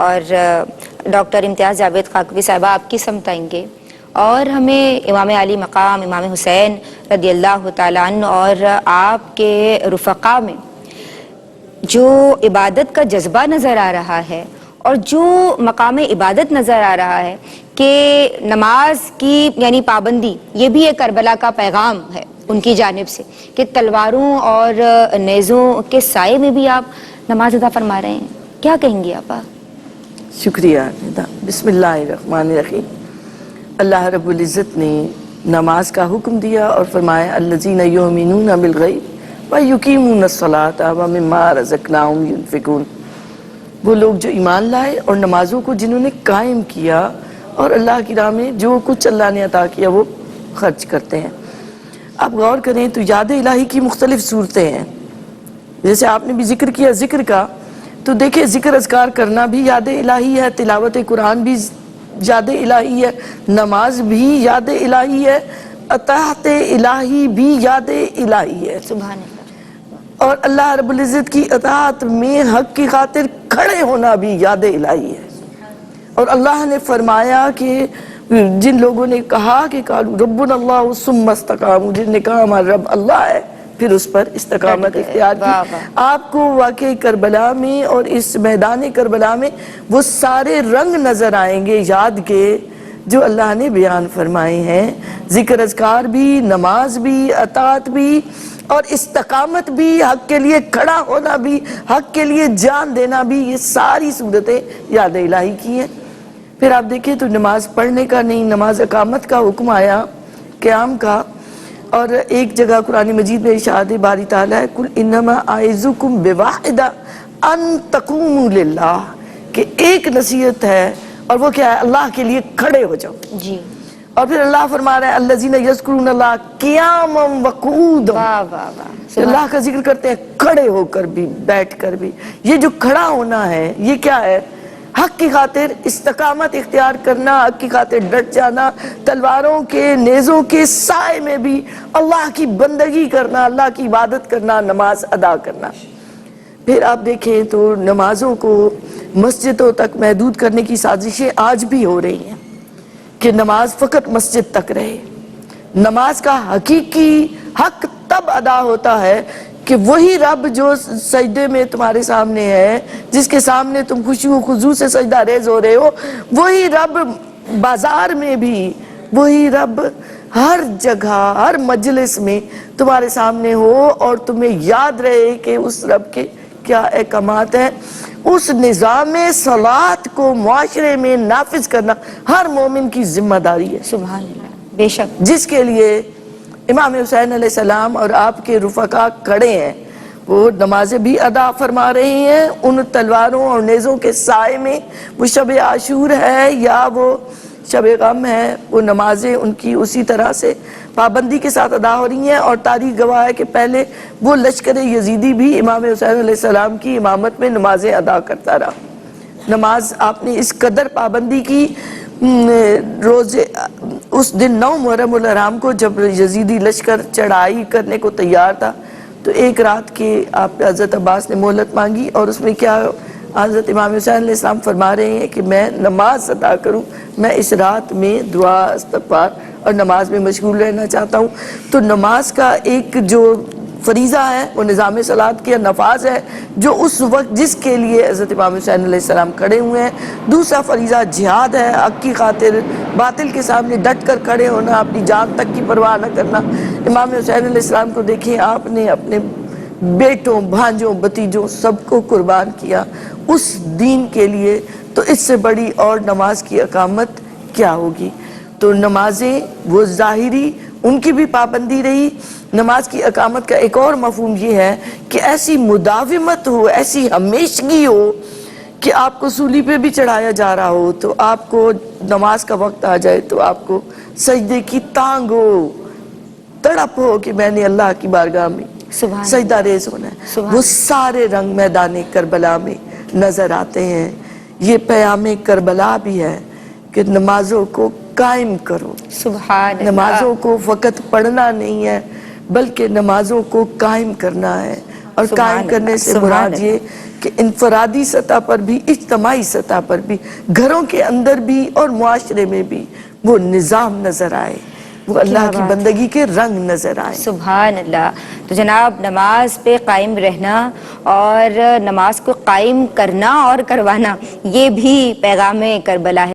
اور ڈاکٹر امتیاز جاوید خاکوی صاحبہ آپ کی سمت آئیں گے اور ہمیں امام علی مقام امام حسین رضی اللہ تعالیٰ عنہ اور آپ کے رفقا میں جو عبادت کا جذبہ نظر آ رہا ہے اور جو مقام عبادت نظر آ رہا ہے کہ نماز کی یعنی پابندی، یہ بھی ایک کربلا کا پیغام ہے ان کی جانب سے کہ تلواروں اور نیزوں کے سائے میں بھی آپ نماز ادا فرما رہے ہیں. کیا کہیں گی آپ؟ شکریہ ندا. بسم اللہ الرحمن الرحیم. اللہ رب العزت نے نماز کا حکم دیا اور فرمایا الذین یؤمنون بالغیب ویقیمون الصلاۃ ومما رزقناہم ینفقون. وہ لوگ جو ایمان لائے اور نمازوں کو جنہوں نے قائم کیا اور اللہ کی راہ میں جو کچھ اللہ نے عطا کیا وہ خرچ کرتے ہیں. آپ غور کریں تو یاد الہی کی مختلف صورتیں ہیں. جیسے آپ نے بھی ذکر کیا ذکر کا، تو دیکھیں ذکر اذکار کرنا بھی یاد الہی ہے، تلاوت قرآن بھی یاد الہی ہے، نماز بھی یاد الہی ہے، اطاعت الہی بھی یاد الہی ہے. سبحان اللہ. اور اللہ رب العزت کی اطاعت میں حق کی خاطر کھڑے ہونا بھی یاد الہی ہے. اور اللہ نے فرمایا کہ جن لوگوں نے کہا کہ قالوا ربنا اللہ ثم استقاموا، جن نے کہا ہمارا رب اللہ ہے، پھر اس پر استقامت اختیار کی. آپ کو واقعی کربلا میں اور اس میدان کربلا میں وہ سارے رنگ نظر آئیں گے یاد کے جو اللہ نے بیان فرمائے ہیں. ذکر اذکار بھی، نماز بھی، اطاعت بھی اور استقامت بھی، حق کے لیے کھڑا ہونا بھی، حق کے لیے جان دینا بھی، یہ ساری صورتیں یاد الہی کی ہیں. پھر آپ دیکھیں تو نماز پڑھنے کا نہیں، نماز اقامت کا حکم آیا، قیام کا. اور ایک جگہ قرآن مجید میں ارشاد باری تعالیٰ ہے قل انما اعظکم بواحدہ ان تقوموا للہ، کہ ایک نصیحت ہے اور وہ کیا ہے؟ اللہ کے لیے کھڑے ہو جاؤ. جی. اور پھر اللہ فرما رہا ہے الذین یذکرون اللہ قیاما وقعودا، واہ واہ واہ. اللہ کا ذکر کرتے ہیں کھڑے ہو کر بھی، بیٹھ کر بھی. یہ جو کھڑا ہونا ہے یہ کیا ہے؟ حق کی خاطر استقامت اختیار کرنا، حق کی خاطر ڈٹ جانا، تلواروں کے نیزوں کے سائے میں بھی اللہ کی بندگی کرنا، اللہ کی عبادت کرنا، نماز ادا کرنا. پھر آپ دیکھیں تو نمازوں کو مسجدوں تک محدود کرنے کی سازشیں آج بھی ہو رہی ہیں کہ نماز فقط مسجد تک رہے. نماز کا حقیقی حق تب ادا ہوتا ہے کہ وہی رب جو سجدے میں تمہارے سامنے ہے، جس کے سامنے تم خوشی و خضوع سے سجدہ ریز ہو رہے ہو، وہی رب بازار میں بھی، وہی رب ہر جگہ ہر مجلس میں تمہارے سامنے ہو اور تمہیں یاد رہے کہ اس رب کے کیا احکامات ہیں. اس نظام صلاۃ کو معاشرے میں نافذ کرنا ہر مومن کی ذمہ داری ہے. سبحان اللہ. بے شک. جس کے لیے امام حسین علیہ السلام اور آپ کے رفقا کھڑے ہیں، وہ نمازیں بھی ادا فرما رہے ہیں ان تلواروں اور نیزوں کے سائے میں. وہ شب عاشور ہے یا وہ شب غم ہے، وہ نمازیں ان کی اسی طرح سے پابندی کے ساتھ ادا ہو رہی ہیں. اور تاریخ گواہ ہے کہ پہلے وہ لشکر یزیدی بھی امام حسین علیہ السلام کی امامت میں نمازیں ادا کرتا رہا. نماز آپ نے اس قدر پابندی کی. روز اس دن 9 محرم الحرام کو جب یزیدی لشکر چڑھائی کرنے کو تیار تھا تو ایک رات کے آپ حضرت عباس نے مہلت مانگی، اور اس میں کیا حضرت امام حسین علیہ السلام فرما رہے ہیں کہ میں نماز ادا کروں، میں اس رات میں دعا استغفار اور نماز میں مشغول رہنا چاہتا ہوں. تو نماز کا ایک جو فریضہ ہے وہ نظام صلاۃ کا نفاذ ہے جو اس وقت جس کے لیے حضرت امام حسین علیہ السلام کھڑے ہوئے ہیں. دوسرا فریضہ جہاد ہے، حق کی خاطر باطل کے سامنے ڈٹ کر کھڑے ہونا، اپنی جان تک کی پرواہ نہ کرنا. امام حسین علیہ السلام کو دیکھیں، آپ نے اپنے بیٹوں، بھانجوں، بھتیجوں سب کو قربان کیا اس دین کے لیے. تو اس سے بڑی اور نماز کی اقامت کیا ہوگی؟ تو نمازیں وہ ظاہری ان کی بھی پابندی رہی. نماز کی اقامت کا ایک اور مفہوم یہ ہے کہ ایسی مداومت ہو، ایسی ہمیشگی ہو کہ آپ کو سولی پہ بھی چڑھایا جا رہا ہو تو آپ کو نماز کا وقت آ جائے تو آپ کو سجدے کی تانگ ہو، تڑپ ہو کہ میں نے اللہ کی بارگاہ میں سجدہ ریز ہونا ہے. وہ سارے رنگ میدان کربلا میں نظر آتے ہیں. یہ پیام کربلا بھی ہے کہ نمازوں کو قائم کرو. سبحان اللہ. نمازوں کو فقط پڑھنا نہیں ہے بلکہ نمازوں کو قائم کرنا ہے. اور قائم کرنے سے مراد یہ کہ انفرادی سطح پر بھی، اجتماعی سطح پر بھی، گھروں کے اندر بھی اور معاشرے میں بھی وہ نظام نظر آئے، وہ اللہ کی بندگی کے رنگ نظر آئے۔ سبحان اللہ۔ تو جناب نماز پہ قائم رہنا اور نماز کو قائم کرنا اور کروانا، یہ بھی پیغام کربلا ہے۔